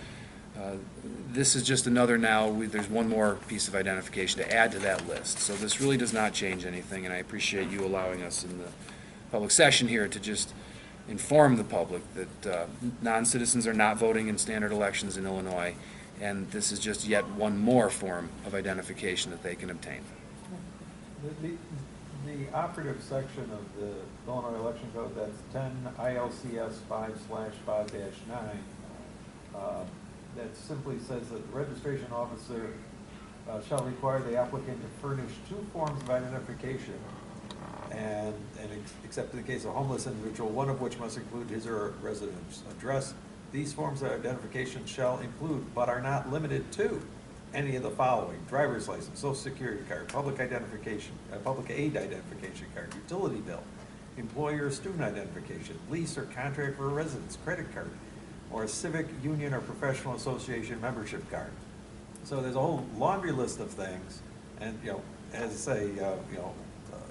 B: This is just another there's one more piece of identification to add to that list. So this really does not change anything, and I appreciate you allowing us in the public session here to just inform the public that non-citizens are not voting in standard elections in Illinois, and this is just yet one more form of identification that they can obtain.
F: the operative section of the Illinois Election Code, that's 10 ILCS 5/5-9, that simply says that the registration officer shall require the applicant to furnish 2 forms of identification, except in the case of a homeless individual, one of which must include his or her residence address. These forms of identification shall include, but are not limited to, any of the following: driver's license, social security card, public aid identification card, utility bill, employer student identification, lease or contract for a residence, credit card, or a civic union or professional association membership card. So there's a whole laundry list of things, and, as I say,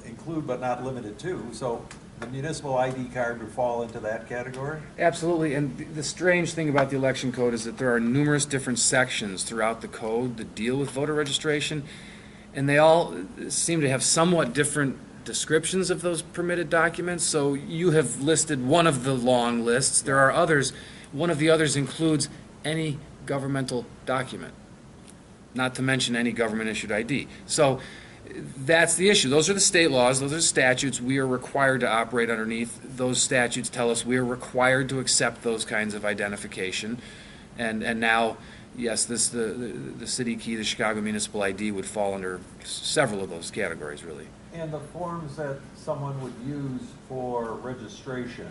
F: include but not limited to. So the municipal ID card would fall into that category?
B: Absolutely, and the strange thing about the election code is that there are numerous different sections throughout the code that deal with voter registration, and they all seem to have somewhat different descriptions of those permitted documents. So you have listed one of the long lists. There are others. One of the others includes any governmental document, not to mention any government-issued ID. So that's the issue. Those are the state laws. Those are the statutes we are required to operate underneath. Those statutes tell us we are required to accept those kinds of identification. And now, yes, the city key, the Chicago municipal ID would fall under several of those categories, really.
F: And the forms that someone would use for registration,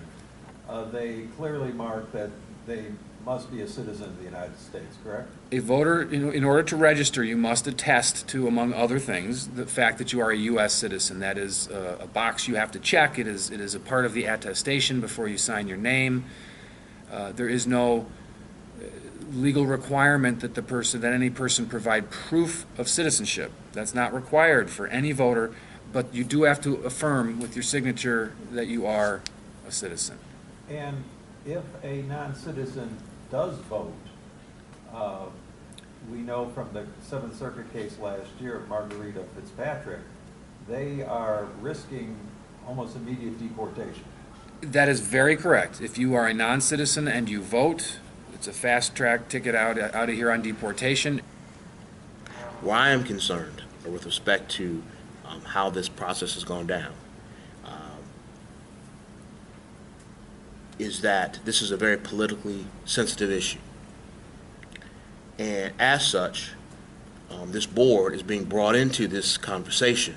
F: they clearly mark that they must be a citizen of the United States, correct?
B: A voter, in order to register, you must attest to, among other things, the fact that you are a U.S. citizen. That is a box you have to check. It is a part of the attestation before you sign your name. There is no legal requirement that any person provide proof of citizenship. That's not required for any voter, but you do have to affirm with your signature that you are a citizen.
F: And if a non-citizen does vote, we know from the Seventh Circuit case last year of Margarita Fitzpatrick, they are risking almost immediate deportation.
B: That is very correct. If you are a non-citizen and you vote, it's a fast-track ticket out of here on deportation.
C: Where I am concerned with respect to how this process has gone down is that this is a very politically sensitive issue. And as such, this board is being brought into this conversation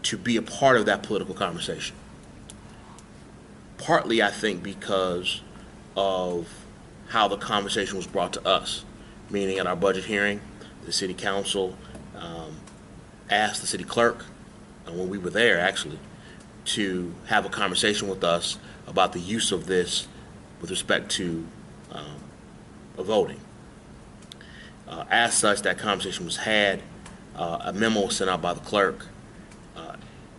C: to be a part of that political conversation. Partly, I think, because of how the conversation was brought to us, meaning at our budget hearing, the city council asked the city clerk, and when we were there actually, to have a conversation with us about the use of this with respect to voting. As such, that conversation was had, a memo was sent out by the clerk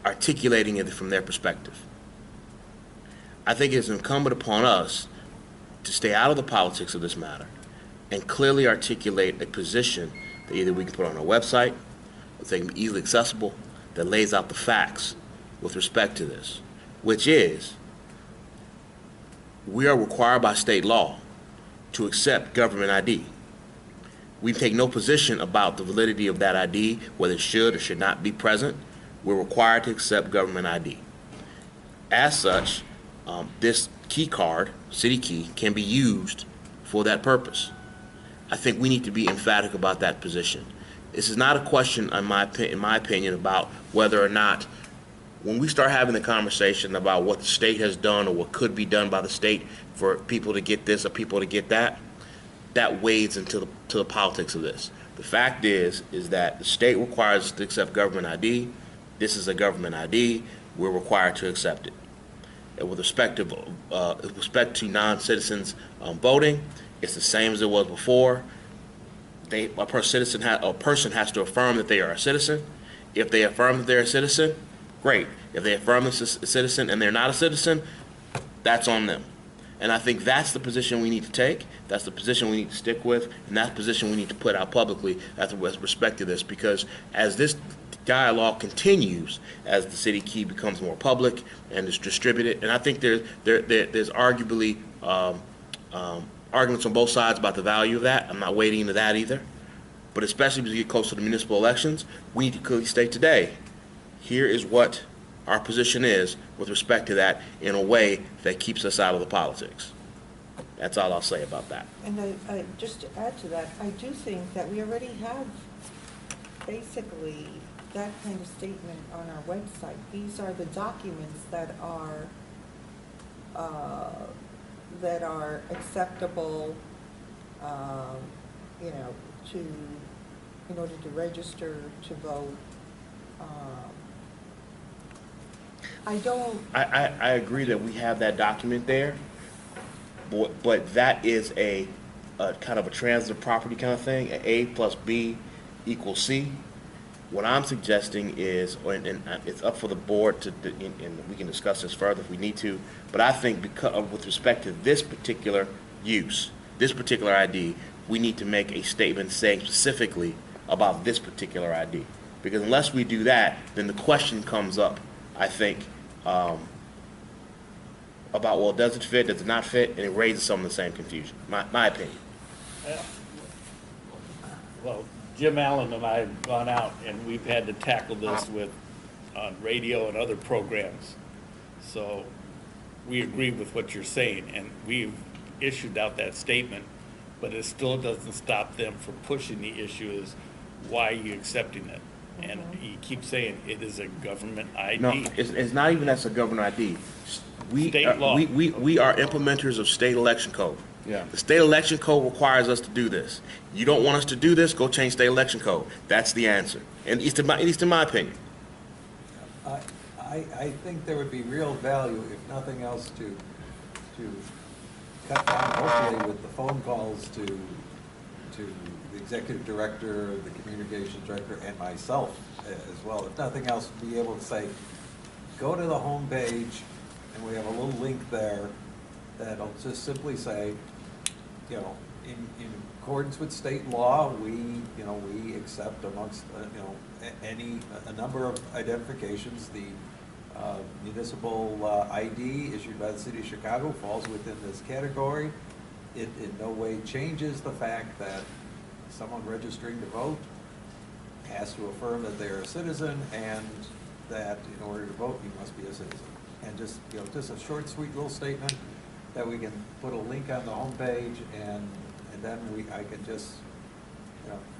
C: articulating it from their perspective. I think it's incumbent upon us to stay out of the politics of this matter and clearly articulate a position that either we can put on our website or that can be easily accessible, that lays out the facts with respect to this, which is we are required by state law to accept government ID. We take no position about the validity of that ID, whether it should or should not be present. We're required to accept government ID. As such, this key card, city key, can be used for that purpose. I think we need to be emphatic about that position. This is not a question, in my opinion, about whether or not, when we start having the conversation about what the state has done or what could be done by the state for people to get this or people to get that, that wades into the politics of this. The fact is that the state requires us to accept government ID. This is a government ID. We're required to accept it. And with respect to non-citizens voting, it's the same as it was before. A person has to affirm that they are a citizen. If they affirm that they're a citizen, great. If they affirm they're a citizen and they're not a citizen, that's on them. And I think that's the position we need to take. That's the position we need to stick with, and that's the position we need to put out publicly with respect to this, because as this dialogue continues, as the city key becomes more public and is distributed, and I think there's arguably arguments on both sides about the value of that. I'm not wading into that either. But especially as we get close to the municipal elections, we need to clearly state today, here is what our position is with respect to that in a way that keeps us out of the politics. That's all I'll say about that.
A: And just to add to that, I do think that we already have basically that kind of statement on our website. These are the documents that are acceptable, you know, in order to register to vote.
C: I agree that we have that document there, but that is a kind of a transitive property kind of thing, A plus B equals C. What I'm suggesting is, and it's up for the board to, and we can discuss this further if we need to, but I think because with respect to this particular use, this particular ID, we need to make a statement saying specifically about this particular ID. Because unless we do that, then the question comes up, I think, about, well, does it fit, does it not fit, and it raises some of the same confusion, my opinion.
D: Well, Jim Allen and I have gone out and we've had to tackle this on radio and other programs. So we agree with what you're saying, and we've issued out that statement, but it still doesn't stop them from pushing the issue is why are you accepting it? And he keeps saying it is a government ID.
C: No, it's not even that's a government ID.
D: State law.
C: We are implementers of state election code.
B: Yeah.
C: The state election code requires us to do this. You don't want us to do this, go change state election code. That's the answer, and at least in my opinion.
F: I think there would be real value, if nothing else, to cut down, hopefully, with the phone calls to the executive director, the communications director, and myself as well. If nothing else, be able to say, go to the home page, and we have a little link there that'll just simply say, you know, in accordance with state law, we accept amongst, a number of identifications, the municipal ID issued by the city of Chicago falls within this category. It in no way changes the fact that someone registering to vote has to affirm that they're a citizen and that in order to vote, you must be a citizen. And just a short, sweet little statement that we can put a link on the homepage and then I can just,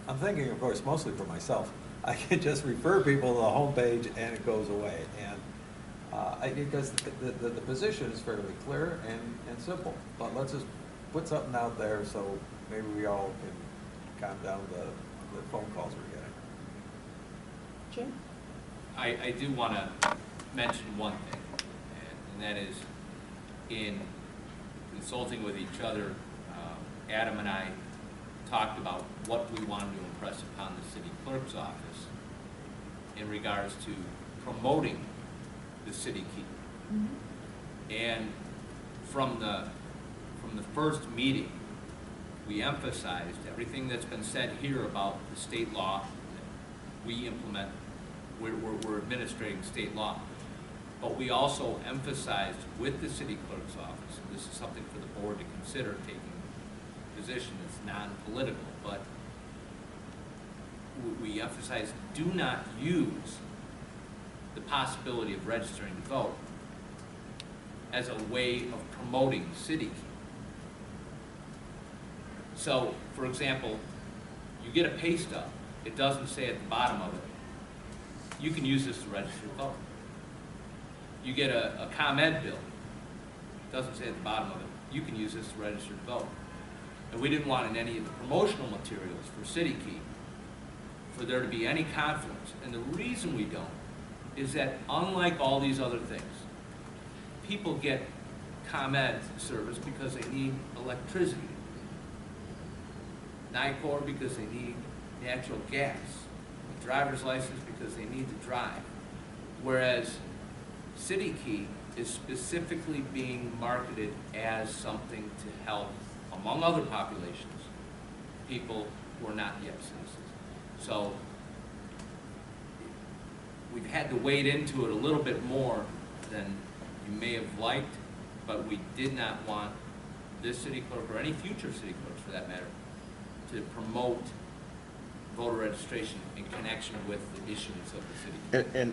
F: I'm thinking, of course, mostly for myself. I can just refer people to the homepage and it goes away. And because the position is fairly clear and simple, but let's just put something out there so maybe we all can calm down the phone calls we're getting.
A: Jim?
E: I do want to mention one thing, and that is in consulting with each other, Adam and I talked about what we wanted to impress upon the city clerk's office in regards to promoting the city key. Mm-hmm. And from the first meeting, we emphasized everything that's been said here about the state law that we implement. We're administrating state law. But we also emphasized with the city clerk's office, and this is something for the board to consider taking a position that's non-political, but we emphasize do not use the possibility of registering to vote as a way of promoting city key. So, for example, you get a pay stub, it doesn't say at the bottom of it, you can use this to register to vote. You get a ComEd bill, it doesn't say at the bottom of it, you can use this to register to vote. And we didn't want in any of the promotional materials for City Key for there to be any conflicts. And the reason we don't is that unlike all these other things, people get ComEd service because they need electricity. NICOR because they need natural gas. A driver's license because they need to drive. Whereas City Key is specifically being marketed as something to help, among other populations, people who are not yet citizens. So we've had to wade into it a little bit more than you may have liked, but we did not want this city clerk or any future city clerks for that matter to promote voter registration in connection with the issuance of the city.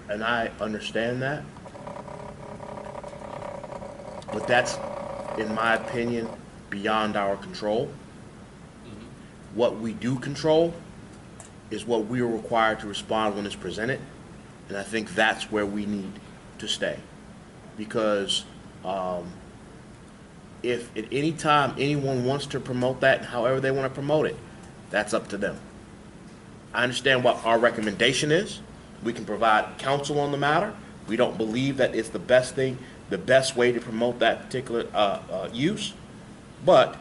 C: And I understand that. But that's, in my opinion, beyond our control. What we do control is what we are required to respond when it's presented, and I think that's where we need to stay. Because if at any time anyone wants to promote that, however they want to promote it, that's up to them. I understand what our recommendation is. We can provide counsel on the matter. We don't believe that it's the best thing, the best way to promote that particular use, but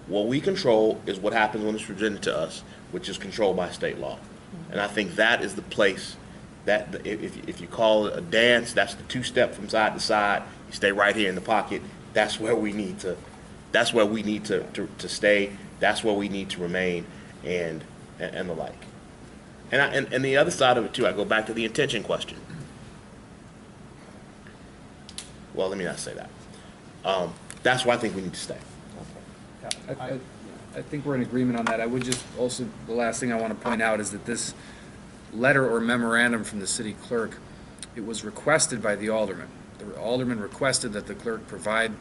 C: what we control is what happens when it's presented to us, which is controlled by state law. And I think that is the place that, if you call it a dance, that's the two-step from side to side. You stay right here in the pocket. That's where we need to, to stay. That's where we need to remain, and the like. And the other side of it too, I go back to the intention question. Well, let me not say that. That's why I think we need to stay.
B: I think we're in agreement on that. I would just also, the last thing I want to point out is that this letter or memorandum from the city clerk, it was requested by the alderman. The alderman requested that the clerk provide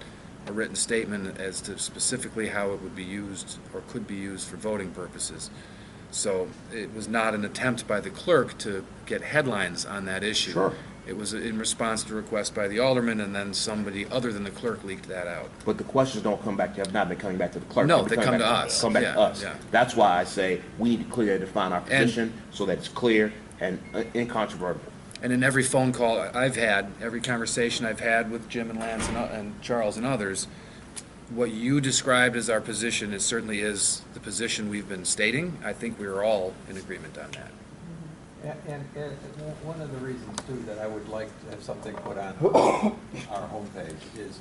B: a written statement as to specifically how it would be used or could be used for voting purposes. So it was not an attempt by the clerk to get headlines on that issue.
C: Sure.
B: It was in response to a request by the alderman, and then somebody other than the clerk leaked that out.
C: But the questions don't come back, have not been coming back to the clerk.
B: No, they come to us.
C: Come back to us.
B: Yeah.
C: That's why I say we need to clearly define our position so that it's clear and incontrovertible.
B: And in every phone call I've had, every conversation I've had with Jim and Lance and Charles and others, what you described as our position certainly is the position we've been stating. I think we're all in agreement on that.
F: And one of the reasons too that I would like to have something put on our homepage is,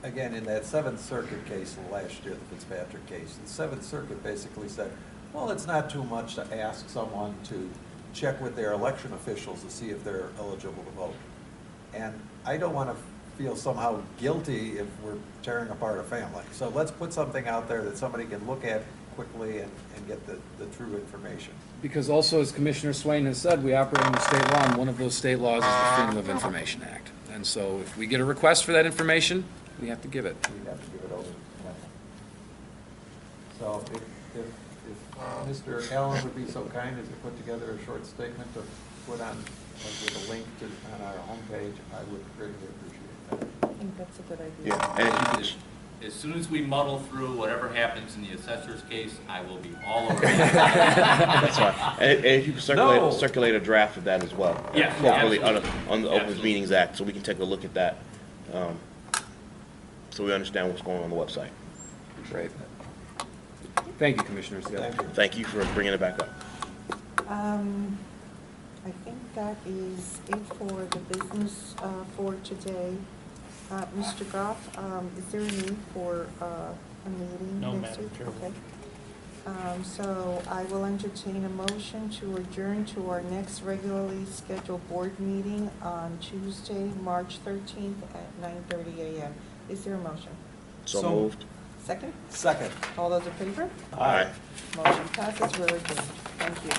F: again, in that Seventh Circuit case last year, the Fitzpatrick case, the Seventh Circuit basically said, well, it's not too much to ask someone to check with their election officials to see if they're eligible to vote. And I don't want to feel somehow guilty if we're tearing apart a family. So let's put something out there that somebody can look at quickly and get the true information.
B: Because also, as Commissioner Swain has said, we operate under state law, and one of those state laws is the Freedom of Information Act. And so if we get a request for that information, we have to give it.
F: We have to give it over. So if Mr. Allen would be so kind as to put together a short statement to put on, with a link to, on our homepage, I would greatly appreciate that.
A: I think that's a good idea.
C: Yeah, and if you could,
E: As soon as we muddle through whatever happens in the assessor's case, I will be all over it.
C: that's fine. And if you could circulate a draft of that as well.
E: Yeah,
C: Hopefully
E: absolutely.
C: on the Open
E: Absolutely.
C: Meetings Act, so we can take a look at that, so we understand what's going on the website.
B: Great. Thank you, Commissioners.
F: Thank you.
C: Thank you for bringing it back up.
A: I think that is it for the business for today. Mr. Goff, is there a need for a meeting
H: No,
A: next
H: Madam
A: week?
H: Chairwoman.
A: Okay. So I will entertain a motion to adjourn to our next regularly scheduled board meeting on Tuesday, March 13th at 9:30 a.m. Is there a motion?
C: So moved.
A: Second?
F: Second.
A: All those in favor?
C: Aye.
A: Motion passes. We're adjourned. Thank you.